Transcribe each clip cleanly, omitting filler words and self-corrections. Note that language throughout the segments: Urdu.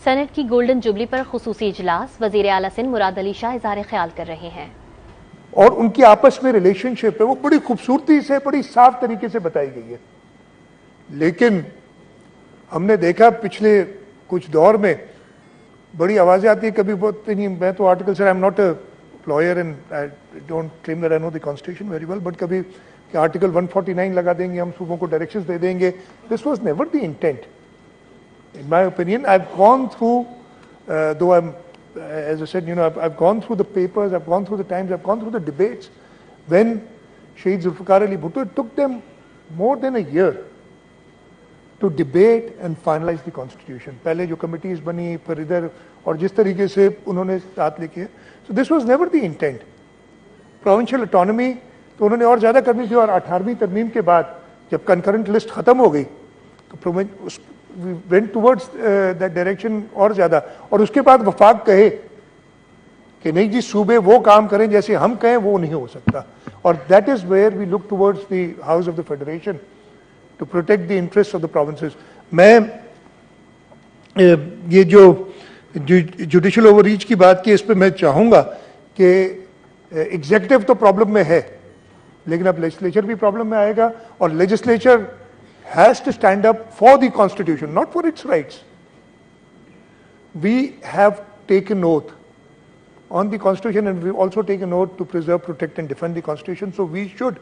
سینٹ کی گولڈن جوبلی پر خصوصی اجلاس، وزیر اعلیٰ سندھ مراد علی شاہ اظہار خیال کر رہے ہیں اور ان کی آپس میں ریلیشن شپ ہے وہ بڑی خوبصورتی سے بڑی صاف طریقے سے بتائی گئی ہے. لیکن ہم نے دیکھا پچھلے کچھ دور میں بڑی آوازیں آتی ہیں, کبھی بہت نہیں, میں تو article sir I am not a lawyer and I don't claim that I know the constitution very well, but کبھی کہ آرٹیکل 149 لگا دیں گے, ہم صوبوں کو ڈائریکشنز دے دیں گے. This was never the intent. In my opinion, I've gone through, though as I said, I've gone through the papers, I've gone through the times, I've gone through the debates. When Shaheed Zulfikar Ali Bhutto, it took them more than a year to debate and finalize the constitution. پہلے جو کمیٹیز بنی, پھر ادھر, اور جس طریقے سے انہوں نے ساتھ لے کے, so this was never the intent. Provincial autonomy تو انہوں نے اور زیادہ کرنی تھی, اور 18ویں ترمیم کے بعد جب کنکرنٹ لسٹ ختم ہو گئی تو we went towards that direction اور زیادہ. اور اس کے بعد وفاق کہے کہ نہیں جی صوبے وہ کام کریں جیسے ہم کہیں, وہ نہیں ہو سکتا. اور that is where we look towards the House of the Federation to protect the interests of the provinces. میں یہ جو جوڈیشل اوور ریچ کی بات کی, اس پہ میں چاہوں گا کہ ایگزیکٹو تو پرابلم میں ہے, لیکن اب لیجسلیچر بھی پرابلم میں آئے گا, اور legislature has to stand up for the constitution, not for its rights. We have taken oath on the constitution, and we've also taken oath to preserve, protect and defend the constitution. So we should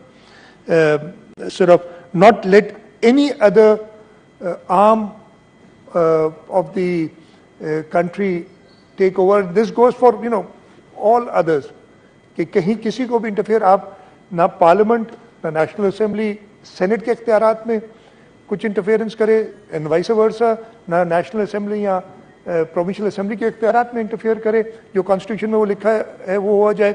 sort of not let any other arm of the country take over. This goes for all others, کہ کہیں کسی کو بھی انٹرفیئر آپ نہ پارلیمنٹ نہ نیشنل اسمبلی سینٹ کے اختیارات میں کچھ انٹرفیئرنس کرے, اینڈ وائس ورسا, نہ نیشنل اسمبلی یا پروونشل اسمبلی کے اختیارات میں انٹرفیئر کرے. جو کانسٹیٹیوشن میں وہ لکھا ہے وہ ہوا جائے,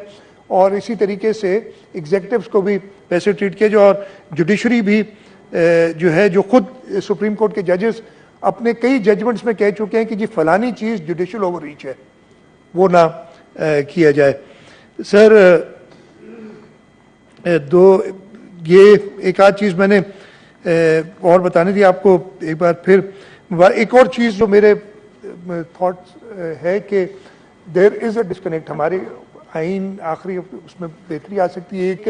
اور اسی طریقے سے ایگزیکٹوز کو بھی ویسے ٹریٹ کیا جائے. اور جوڈیشری بھی جو ہے, جو خود سپریم کورٹ کے ججز اپنے کئی ججمنٹس میں کہہ چکے ہیں کہ جی فلانی چیز جوڈیشل اوور ریچ ہے, وہ نہ کیا جائے. سر یہ ایک آدھ چیز میں نے اور بتانی تھی آپ کو ایک بار پھر. ایک اور چیز جو میرے تھاٹس ہے کہ دیر از اے ڈسکنیکٹ. ہمارے آئین آخری اس میں بہتری آ سکتی ہے. ایک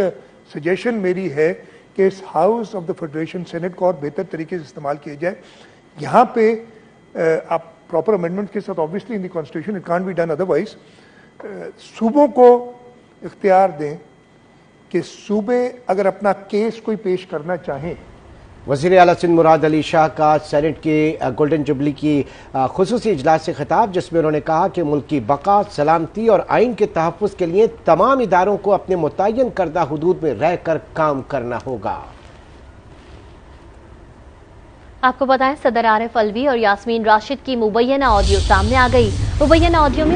سجیشن میری ہے کہ اس house of the federation senate کو اور بہتر طریقے سے استعمال کیا جائے. یہاں پہ آپ پراپر امینڈمنٹ کے ساتھ obviously in the constitution it can't be done otherwise, صوبوں کو اختیار دیں کہ صوبے اگر اپنا کیس کوئی پیش کرنا چاہیں. وزیر اعلیٰ سندھ مراد علی شاہ کا سینٹ کے گولڈن جوبلی کی خصوصی اجلاس سے خطاب, جس میں انہوں نے کہا کہ ملک کی بقا, سلامتی اور آئین کے تحفظ کے لیے تمام اداروں کو اپنے متعین کردہ حدود میں رہ کر کام کرنا ہوگا. آپ کو بتائیں صدر عارف الوی اور یاسمین راشد کی مبینہ آڈیو سامنے آ گئی. مبینہ آڈیو میں